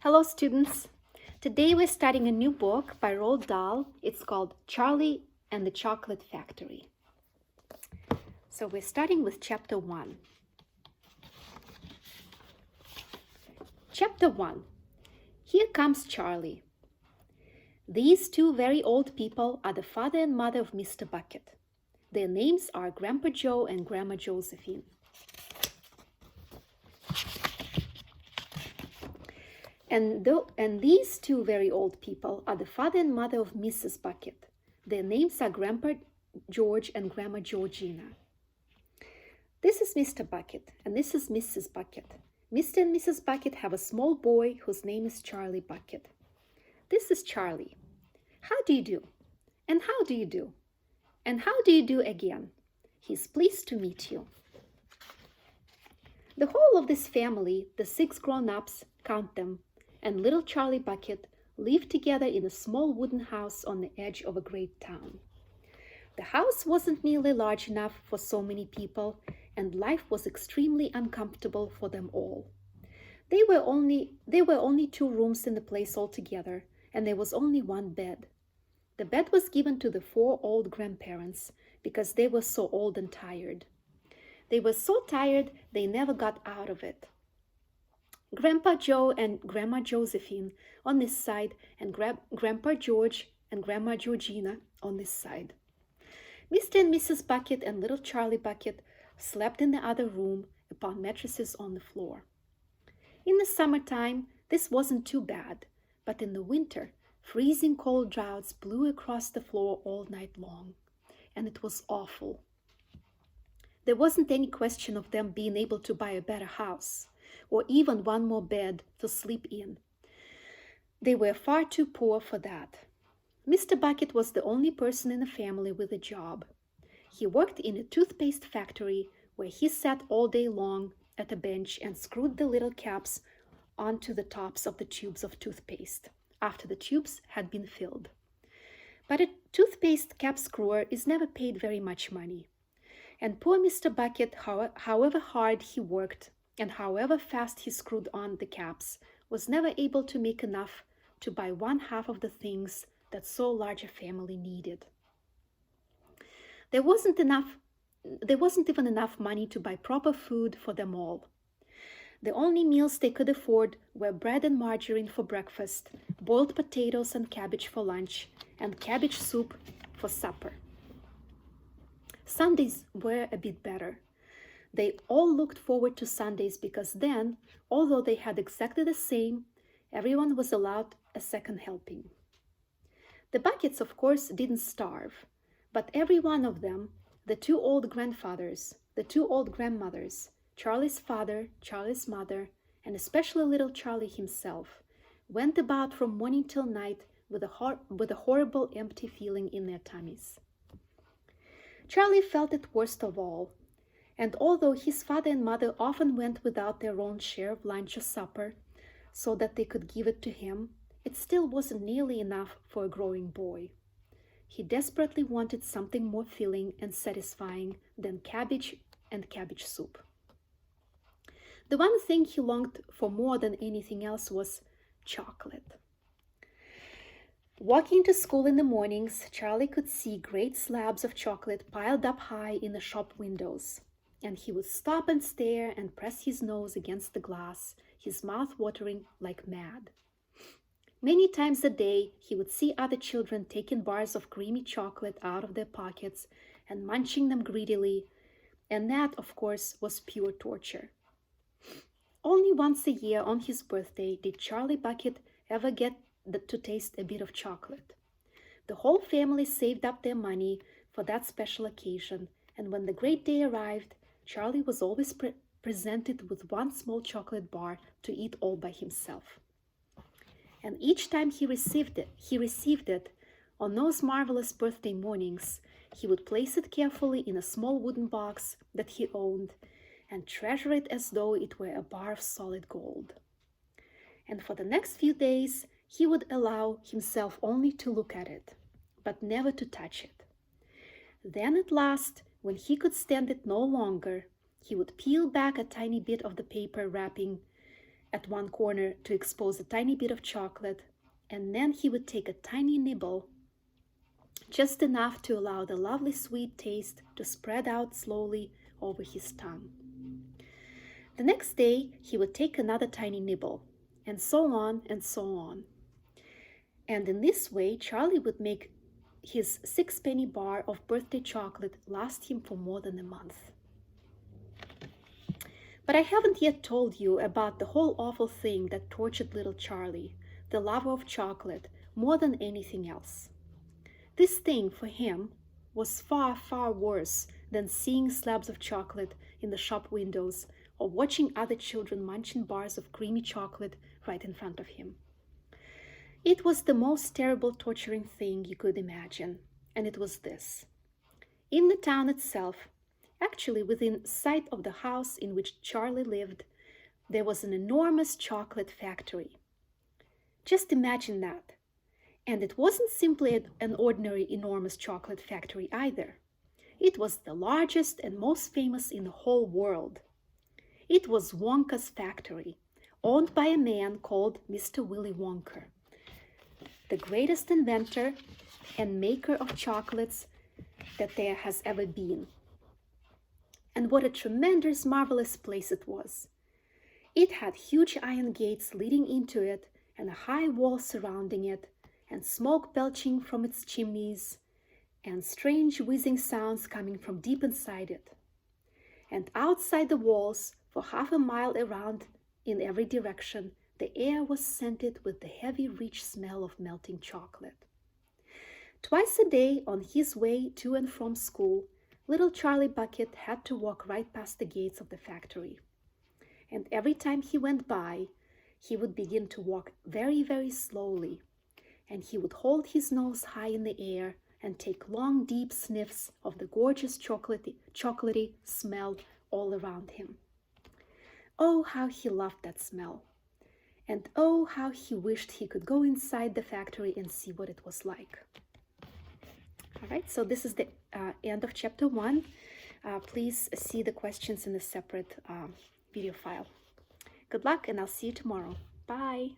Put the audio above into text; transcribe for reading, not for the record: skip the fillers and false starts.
Hello students! Today we're studying a new book by Roald Dahl. It's called Charlie and the Chocolate Factory. So we're starting with chapter 1. Chapter 1. Here comes Charlie. These two very old people are the father and mother of Mr. Bucket. Their names are Grandpa Joe and Grandma Josephine. And these two very old people are the father and mother of Mrs. Bucket. Their names are Grandpa George and Grandma Georgina. This is Mr. Bucket, and this is Mrs. Bucket. Mr. and Mrs. Bucket have a small boy whose name is Charlie Bucket. This is Charlie. How do you do? And how do you do? And how do you do again? He's pleased to meet you. The whole of this family, the 6 grown-ups, count them, and little Charlie Bucket lived together in a small wooden house on the edge of a great town. The house wasn't nearly large enough for so many people, and life was extremely uncomfortable for them all. There were only 2 rooms in the place altogether, and there was only 1 bed. The bed was given to the 4 old grandparents because they were so old and tired. They were so tired they never got out of it. Grandpa Joe and Grandma Josephine on this side, and Grandpa George and Grandma Georgina on this side. Mr. and Mrs. Bucket and little Charlie Bucket slept in the other room upon mattresses on the floor. In the summertime, this wasn't too bad, but in the winter, freezing cold draughts blew across the floor all night long, and it was awful. There wasn't any question of them being able to buy a better house, or even 1 more bed to sleep in. They were far too poor for that. Mr. Bucket was the only person in the family with a job. He worked in a toothpaste factory where he sat all day long at a bench and screwed the little caps onto the tops of the tubes of toothpaste after the tubes had been filled. But a toothpaste cap screwer is never paid very much money. And poor Mr. Bucket, however hard he worked and however fast he screwed on the caps, was never able to make enough to buy 1/2 of the things that so large a family needed. There wasn't even enough money to buy proper food for them all. The only meals they could afford were bread and margarine for breakfast, boiled potatoes and cabbage for lunch, and cabbage soup for supper. Sundays were a bit better. They all looked forward to Sundays because then, although they had exactly the same, everyone was allowed a second helping. The Buckets, of course, didn't starve, but every one of them, the 2 old grandfathers, the 2 old grandmothers, Charlie's father, Charlie's mother, and especially little Charlie himself, went about from morning till night with a horrible empty feeling in their tummies. Charlie felt it worst of all, and although his father and mother often went without their own share of lunch or supper so that they could give it to him, it still wasn't nearly enough for a growing boy. He desperately wanted something more filling and satisfying than cabbage and cabbage soup. The one thing he longed for more than anything else was chocolate. Walking to school in the mornings, Charlie could see great slabs of chocolate piled up high in the shop windows, and he would stop and stare and press his nose against the glass, his mouth watering like mad. Many times a day, he would see other children taking bars of creamy chocolate out of their pockets and munching them greedily, and that, of course, was pure torture. Only once a year on his birthday did Charlie Bucket ever get to taste a bit of chocolate. The whole family saved up their money for that special occasion, and when the great day arrived, Charlie was always presented with 1 small chocolate bar to eat all by himself. And each time he received it on those marvelous birthday mornings, he would place it carefully in a small wooden box that he owned and treasure it as though it were a bar of solid gold. And for the next few days, he would allow himself only to look at it, but never to touch it. Then at last, when he could stand it no longer, he would peel back a tiny bit of the paper wrapping at one corner to expose a tiny bit of chocolate, and then he would take a tiny nibble, just enough to allow the lovely sweet taste to spread out slowly over his tongue. The next day, he would take another tiny nibble, and so on and so on. And in this way, Charlie would make his 6-penny bar of birthday chocolate last him for more than a month. But I haven't yet told you about the whole awful thing that tortured little Charlie, the lover of chocolate, more than anything else. This thing, for him, was far, far worse than seeing slabs of chocolate in the shop windows or watching other children munching bars of creamy chocolate right in front of him. It was the most terrible, torturing thing you could imagine, and it was this. In the town itself, actually within sight of the house in which Charlie lived, there was an enormous chocolate factory. Just imagine that. And it wasn't simply an ordinary enormous chocolate factory either. It was the largest and most famous in the whole world. It was Wonka's factory, owned by a man called Mr. Willy Wonka, the greatest inventor and maker of chocolates that there has ever been. And what a tremendous, marvelous place it was. It had huge iron gates leading into it and a high wall surrounding it, and smoke belching from its chimneys, and strange whizzing sounds coming from deep inside it. And outside the walls, for half a mile around in every direction, the air was scented with the heavy, rich smell of melting chocolate. Twice a day, on his way to and from school, little Charlie Bucket had to walk right past the gates of the factory. And every time he went by, he would begin to walk very, very slowly, and he would hold his nose high in the air and take long, deep sniffs of the gorgeous chocolatey smell all around him. Oh, how he loved that smell. And oh, how he wished he could go inside the factory and see what it was like. All right, so this is the end of chapter 1. Please see the questions in a separate video file. Good luck, and I'll see you tomorrow. Bye.